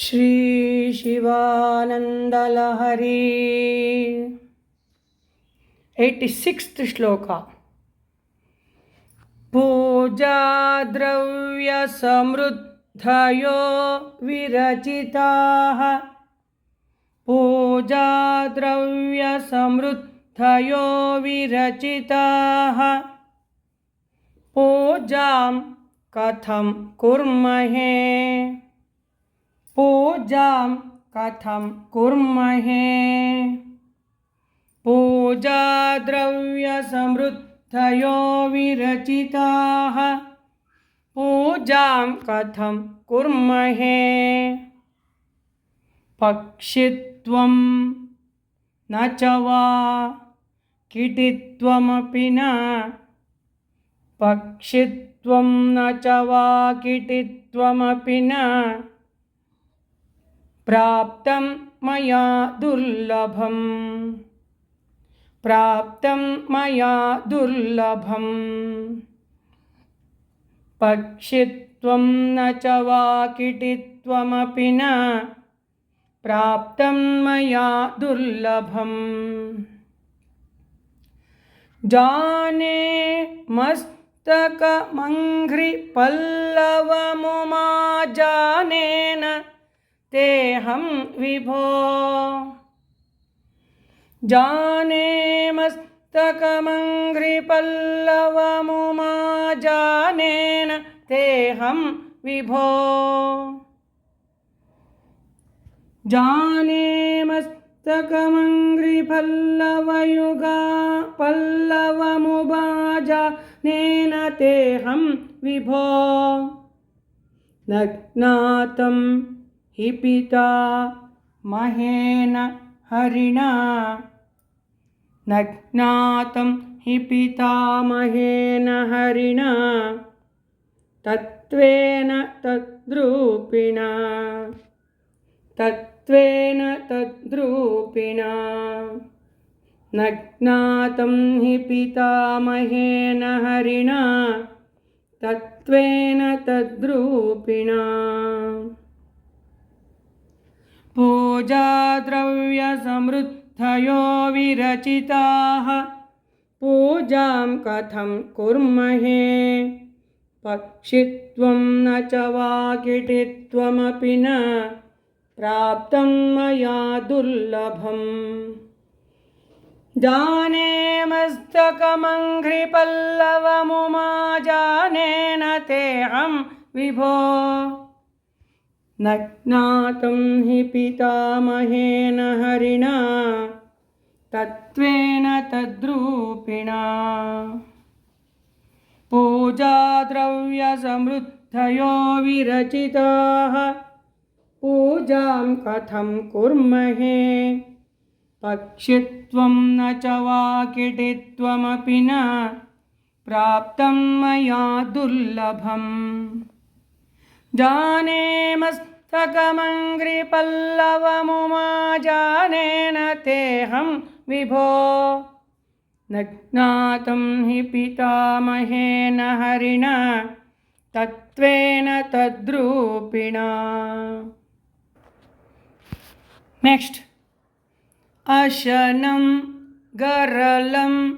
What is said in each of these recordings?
श्री शिवानंद लहरी 86th श्लोक। पूजा द्रव्य समृद्धयो विरचिताः। पूजा द्रव्य समृद्धयो विरचिताः। पूजां कथं कुर्महे। पूजां कथं कुर्महे। पूजा द्रव्य समृद्धयो विरचिताः। पूजां कथं कुर्महे। पक्षित्वं न च वा कीटित्वमपि न। पक्षित्वं न च वा कीटित्वमपि न। प्राप्तं मया दुर्लभम्। प्राप्तं मया दुर्लभम्। पक्षित्वं न च वा कीटित्वमपि न। प्राप्तं मया दुर्लभम्। जाने मस्तकमङ्घ्रिपल्लवमुमा जानेन तेऽहं विभो। जाने मस्तकमङ्घ्रिपल्लवमुमा जानेन तेऽहं विभो। जाने मस्तकमङ्घ्रिपल्लवयुगा पल्लवमुमा जानेन तेऽहं विभो। न ज्ञातं हि पिता महेन हरिणा। न ज्ञातं हि पिता महेन हरिणा। तत्त्वेन तद्रूपिणा। तत्त्वेन तद्रूपिणा। न ज्ञातं हि पिता महेन हरिणा। तत्त्वेन तद्रूपिणा। पूजा द्रव्य समृद्धयो विरचिताः। पूजां कथं कुर्महे। पक्षित्वं न च वा कीटित्वमपि न। प्राप्तं मया दुर्लभम्। जाने मस्तकमङ्घ्रिपल्लवमुमा जानेन तेऽहं विभो। न ज्ञातं हि पिता महेन हरिणा। तत्त्वेन तद्रूपिणा। पूजा द्रव्य समृद्धयो विरचिताः। पूजां कथं कुर्महे। पक्षित्वं न च वा कीटित्वमपि न। प्राप्तं मया दुर्लभम्। जाने मस्तकमङ्घ्रिपल्लवमुमा जानेन तेऽहं विभो। न ज्ञातं हि पिता महेन हरिणा। तत्त्वेन तद्रूपिणा। नेक्स्ट। अशनं गरलं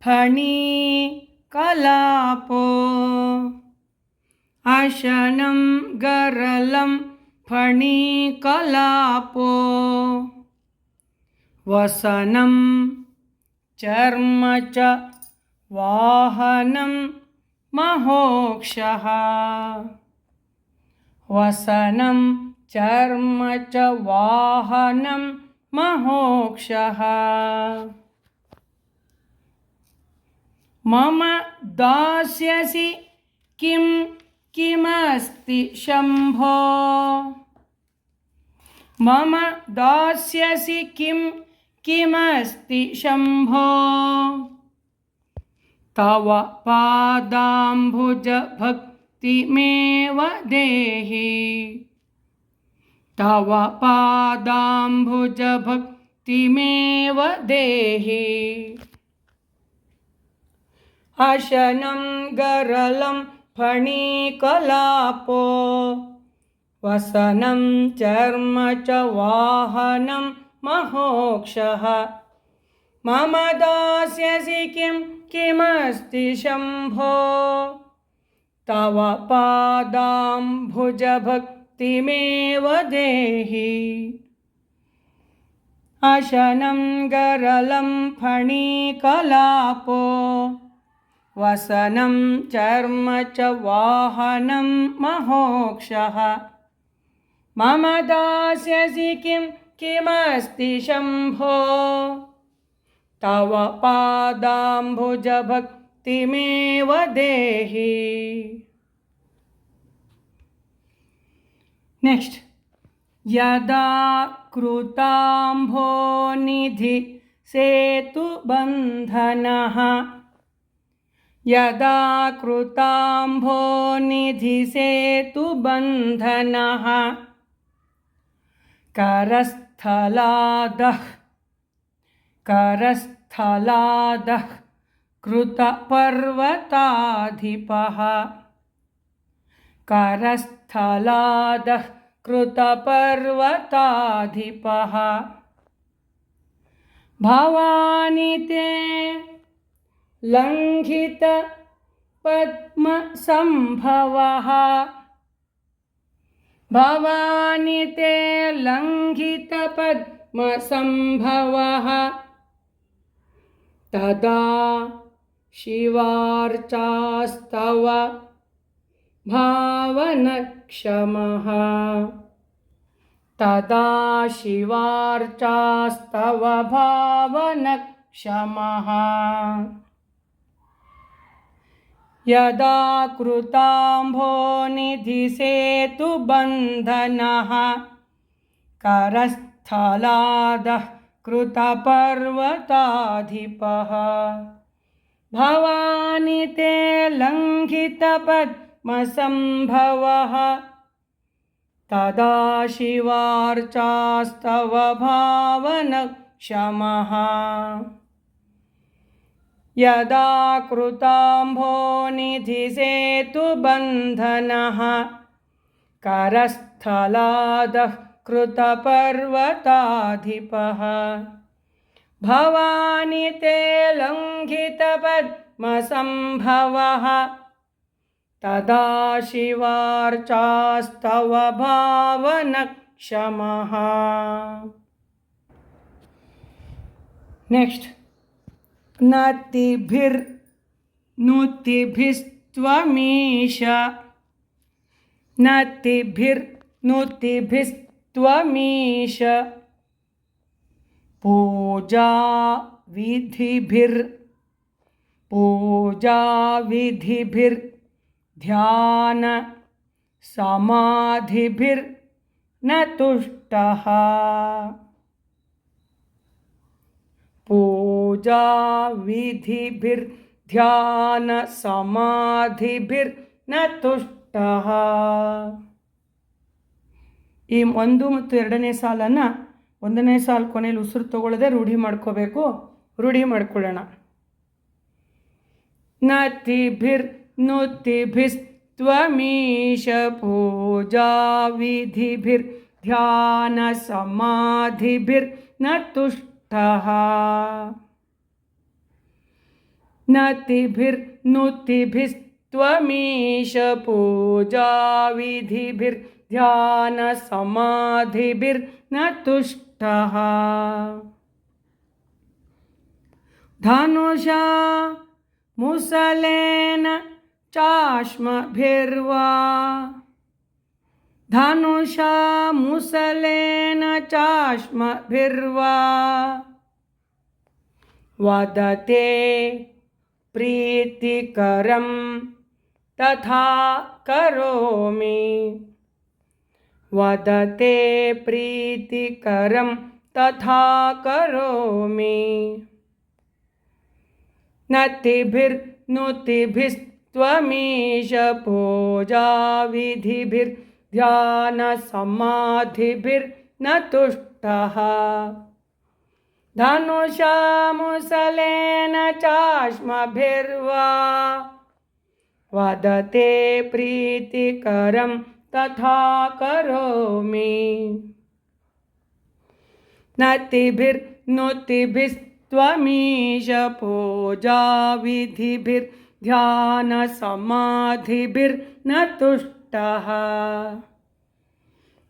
फणिकलापो। अशनं गरलं फणिकलापो। वसनं चर्म च वाहनं महोक्षः। वसनं चर्म च वाहनं महोक्षः। मम दास्यसि किं किमस्ति शम्भो। मम दास्यसि किं किमस्ति शम्भो। तव पादाम्बुजभक्तिमेव देहि। तव पादाम्बुजभक्तिमेव देहि। अशनं गरलं फणिकलापो। वसनं चर्म च वाहनं महोक्षः मम दास्यसि किं किमस्ति शम्भो तव पादाम्बुजभक्तिमेव देहि अशनं गरलं फणिकलापो वसनं चर्म च वाहनं महोक्षः मम दास्यसि किं किमस्ति शम्भो तव पादाम्बुजभक्तिमेव देहि। नेक्स्ट यदा कृताम्भोनिधि सेतुबन्धनः यदा कृताम्भोनिधि सेतुबन्धनः करस्थलादः कृतपर्वताधिपः करस्थलादः कृतपर्वताधिपः भवानि ते लङ्घित पद्मसम्भवः भवानि ते लङ्घित पद्मसम्भवः तदा शिवार्चास्तव भावनक्षमः तदा शिवार्चास्तव भावनक्षमः यदा कृताम्भोनिधि सेतुबन्धनः करस्थलादः कृतपर्वताधिपः भवानि ते लङ्घित पद्मसम्भवः तदा शिवार्चास्तव भावनक्षमः यदा कृताम्भोनिधि सेतुबन्धनः करस्थलादः कृतपर्वताधिपः भवानि ते लङ्घित पद्मसम्भवः तदा शिवार्चास्तव भावनक्षमः। नेक्स्ट नतिभिर्नुतिभिस्त्वमीश नतिभिर्नुतिभिस्त्वमीश पूजाविधिभिर्ध्यान समाधिभिर्न तुष्टः पूजाविधिभिर्ध्यान समाधिभिर्न तुष्टः। ಈ 1 ಮತ್ತು 2ನೇ ಸಾಲನ್ನು 1ನೇ ಸಾಲು ಕೊನೆಯಲ್ಲಿ ಉಸಿರು ತಗೊಳ್ಳದೆ ರೂಢಿ ಮಾಡ್ಕೋಬೇಕು. ರೂಢಿ ಮಾಡ್ಕೊಳ್ಳೋಣ. ನತಿಭಿರ್ನುತಿಭಿಸ್ತ್ವಮೀಶ ಪೂಜಾವಿಧಿಭಿರ್ಧ್ಯಾನ ಸಮಾಧಿಭಿರ್ನ ತುಷ್ಟಃ नतिभिर्नुतिभिस्त्वमीश पूजाविधिभिर्ध्यान समाधिभिर्न तुष्टः धनुषा मुसलेन चाश्मभिर्वा धनुषा मुसलेन चाश्मभिर्वा वदते प्रीतिकरं तथा करोमि वदते प्रीतिकरं तथा करोमि नतिभिर्नुतिभिस्त्वमीश पूजाविधिभिर्ध्यान समाधिभिर्न तुष्टः धनुषा मुसलेन चाश्मभिर्वा वदते प्रीतिकरं तथा करोमि। नतिभिर्नुतिभिस्त्वमीश पूजा विधिभिर्ध्यानसमाधिभिर्न तुष्टः।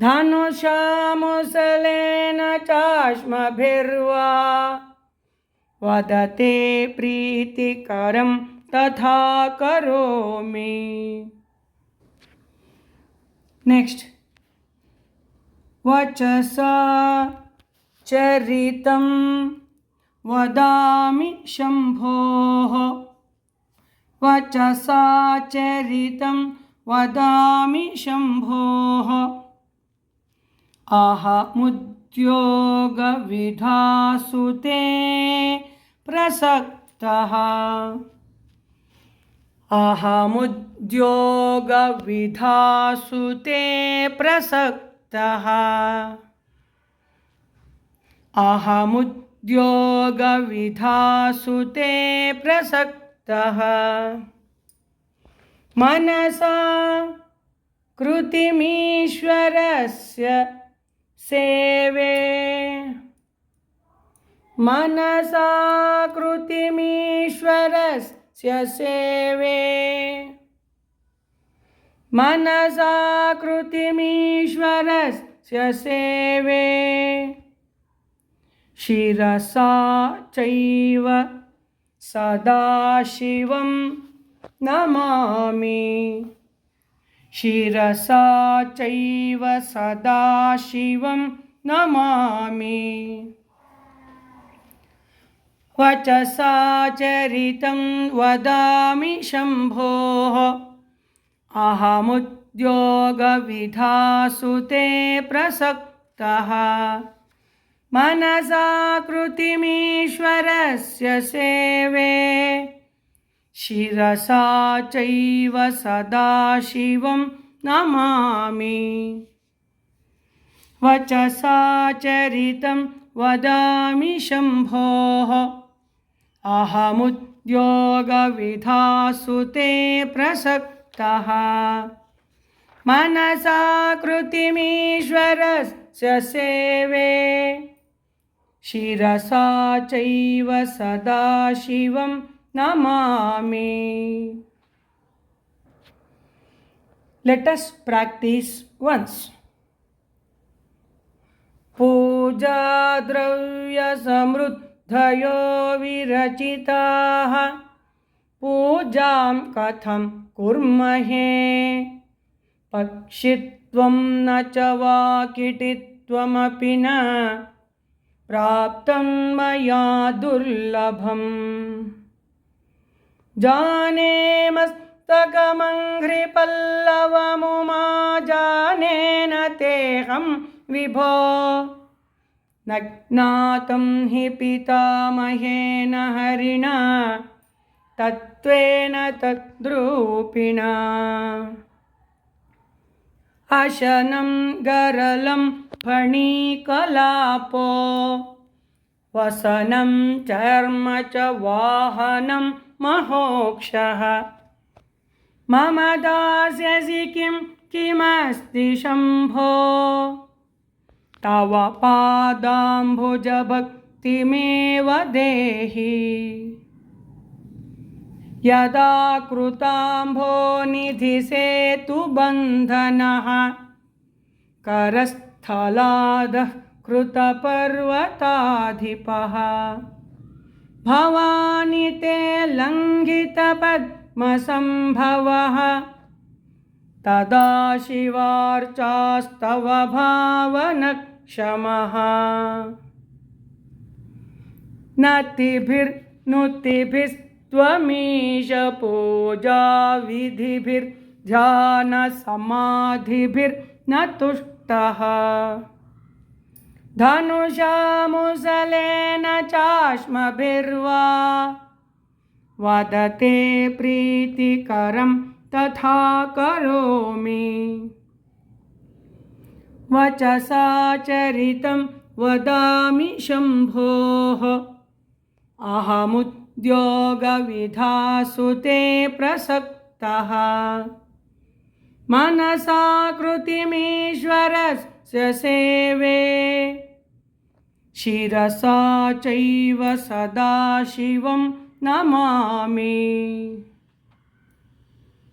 धनुषामुसलेन चाश्मभिर्वा वदते प्रीतिकरं तथा करोमि। नेक्स्ट, वचसा चरितं वदामि शम्भोः। वचसा चरितं वदामि शम्भोः। अहमुद्योगविधासु ते प्रसक्तः। अहमुद्योगविधासु ते प्रसक्तः। अहमुद्योगविधासु ते प्रसक्तः। मनसा कृतिमीश्वरस्य सेवे। मनसा कृतिमीश्वरस्य सेवे। मनसा कृतिमीश्वरस्य सेवे। शिरसा चैव सदाशिवं नमामि। शिरसा चैव सदाशिवं नमामि। वचसा चरितं वदामि शम्भोः। अहमुद्योगविधासु ते प्रसक्तः। मनसा कृतिमीश्वरस्य सेवे। शिरसा चैव सदाशिवं नमामि। वचसा चरितं वदामि शम्भोः। अहमुद्योगविधासु ते प्रसक्तः। मनसा कृतिमीश्वरस्य सेवे। शिरसा चैव सदाशिवं Namami. Let us practice once. पूजा द्रव्य समृद्धयो विरचिताः पूजां कथं कुर्महे पक्षित्वं न च वाकिटित्वमपि न प्राप्तं मया दुर्लभम् जाने मस्तकमङ्घ्रिपल्लवमुमा जानेन तेऽहं विभो न ज्ञातं हि पितामहेन हरिणा तत्त्वेन तद्रूपिणा अशनं गरलं फणीकलापो वसनं चर्म च वाहनं महोक्षः मम दास्यसि किं किमस्ति शम्भो तव पादाम्बुजभक्तिमेव देहि यदा कृताम्भो निधिसेतुबन्धनः करस्थलादः कृतपर्वताधिपः भवानि ते लङ्घितपद्मसम्भवः तदा शिवार्चास्तव भावनक्षमः नतिभिर्नुतिभिस्त्वमीश पूजा विधिभिर्ध्यानसमाधिभिर्न तुष्टः धनुषामुसलेन चाश्मभिर्वा वदते प्रीतिकरं तथा करोमि वचसा चरितं वदामि शम्भोः अहमुद्योगविधासु ते प्रसक्तः मनसा कृतिमीश्वरस्य सेवे शिरसा चैव सदा शिवं नमामि।